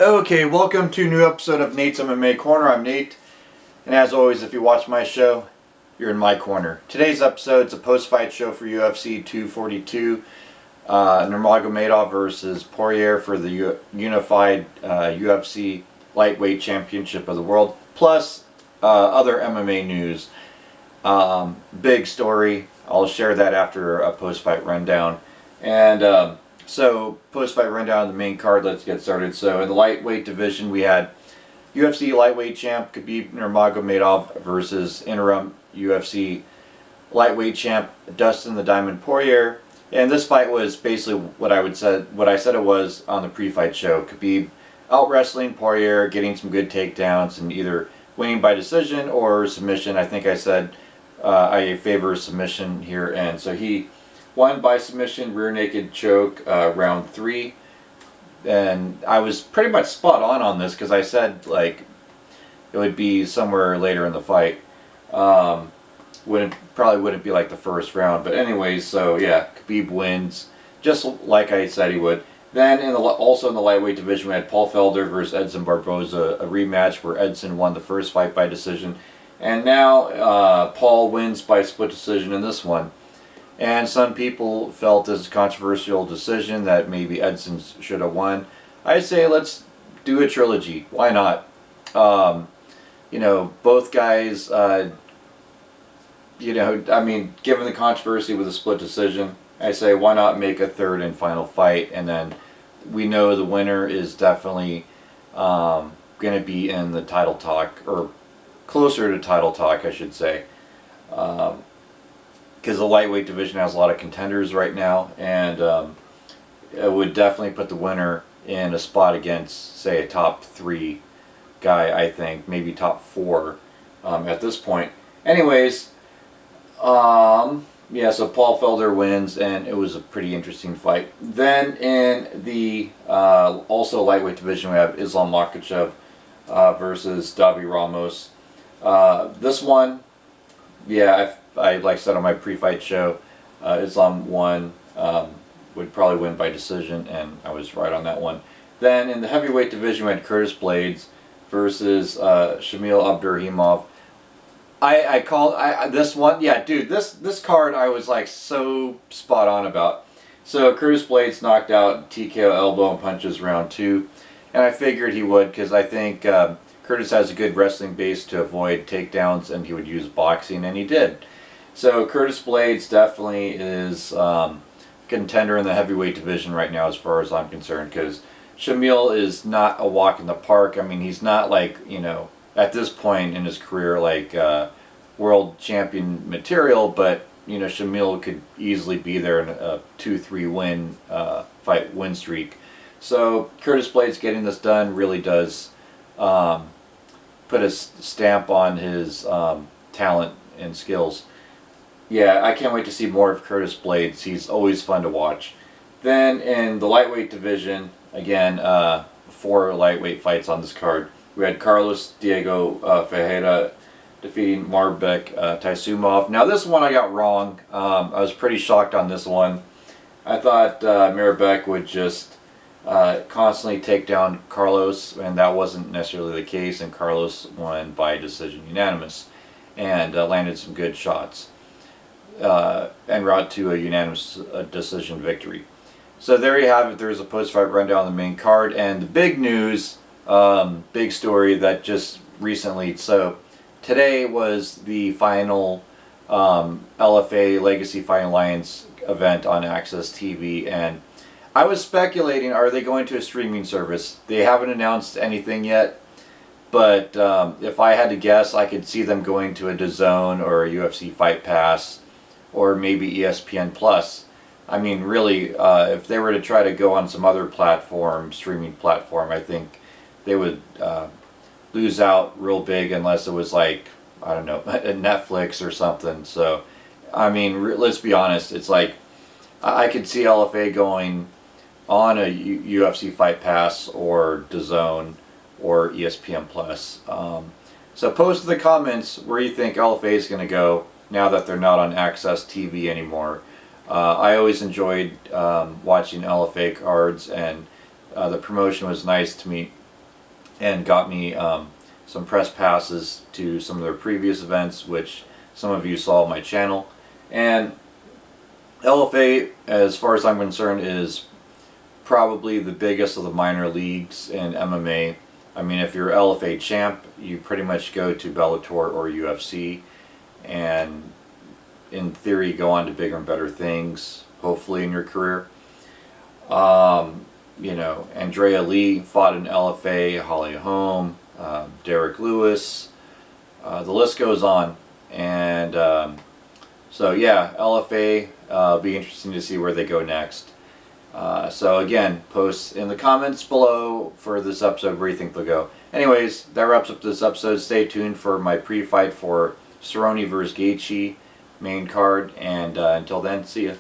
Okay, welcome to a new episode of Nate's MMA Corner. I'm Nate, and as always, if you watch my show, you're in my corner. Today's episode is a post-fight show for UFC 242, Nurmagomedov versus Poirier for the unified UFC lightweight championship of the world, plus other MMA news. Big story. I'll share that after a post-fight rundown. And so, post-fight rundown of the main card, let's get started. So, in the lightweight division, we had UFC lightweight champ Khabib Nurmagomedov versus interim UFC lightweight champ Dustin the Diamond Poirier. And this fight was basically what I said it was on the pre-fight show. Khabib out-wrestling Poirier, getting some good takedowns, and either winning by decision or submission. I think I said I favor submission here, and so he won by submission, rear naked choke, round 3. And I was pretty much spot on this because I said like it would be somewhere later in the fight. Probably wouldn't be like the first round, but anyways, so yeah, Khabib wins just like I said he would. Then also in the lightweight division, we had Paul Felder versus Felder Barboza, a rematch where Edson won the first fight by decision, and now Paul wins by split decision in this one. And some people felt this controversial decision that maybe Edson should have won. I say let's do a trilogy. Why not? You know, both guys, you know, I mean, given the controversy with a split decision, I say why not make a third and final fight? And then we know the winner is definitely going to be in the title talk, or closer to title talk, I should say. Because the lightweight division has a lot of contenders right now, and it would definitely put the winner in a spot against, say, a top 3 guy, I think, maybe top 4 at this point. Anyways, yeah, so Paul Felder wins, and it was a pretty interesting fight. Then in the also lightweight division, we have Islam Makhachev versus Davi Ramos. This one, yeah, I like I said on my pre-fight show, Islam won, would probably win by decision, and I was right on that one. Then in the heavyweight division, we had Curtis Blaydes versus Shamil Abdurakhimov. I called this one, yeah, dude, this card I was like so spot on about. So Curtis Blaydes knocked out TKO elbow and punches round 2, and I figured he would because I think Curtis has a good wrestling base to avoid takedowns, and he would use boxing, and he did. So Curtis Blaydes definitely is contender in the heavyweight division right now as far as I'm concerned, because Shamil is not a walk in the park. I mean, he's not like, you know, at this point in his career like world champion material, but you know, Shamil could easily be there in a 2-3 win fight win streak. So Curtis Blaydes getting this done really does put a stamp on his talent and skills. Yeah, I can't wait to see more of Curtis Blaydes. He's always fun to watch. Then in the lightweight division, again, 4 lightweight fights on this card. We had Carlos Diego Ferreira defeating Marbek Taisumov. Now this one I got wrong. I was pretty shocked on this one. I thought Marbek would just constantly take down Carlos, and that wasn't necessarily the case, and Carlos won by decision unanimous and landed some good shots en route to a unanimous decision victory. So there you have it. There's a post-fight rundown on the main card, and the big news, big story that just recently, so today was the final LFA Legacy Fighting Alliance event on Access TV, and I was speculating, are they going to a streaming service? They haven't announced anything yet, but if I had to guess, I could see them going to a DAZN or a UFC Fight Pass or maybe ESPN Plus. I mean, really, if they were to try to go on some other platform, streaming platform, I think they would lose out real big unless it was like, I don't know, Netflix or something. So, I mean, let's be honest, it's like, I could see LFA going on a UFC Fight Pass or DAZN or ESPN Plus. So post in the comments where you think LFA is going to go now that they're not on Access TV anymore. I always enjoyed watching LFA cards, and the promotion was nice to me and got me some press passes to some of their previous events, which some of you saw on my channel. And LFA, as far as I'm concerned, is probably the biggest of the minor leagues in MMA. I mean, if you're LFA champ, you pretty much go to Bellator or UFC, and in theory go on to bigger and better things, hopefully, in your career. You know, Andrea Lee fought in LFA, Holly Holm, Derek Lewis, the list goes on. And so yeah, LFA, be interesting to see where they go next. So again, post in the comments below for this episode where you think they'll go. Anyways, that wraps up this episode. Stay tuned for my pre-fight for Cerrone versus Gaethje main card, and until then, see ya.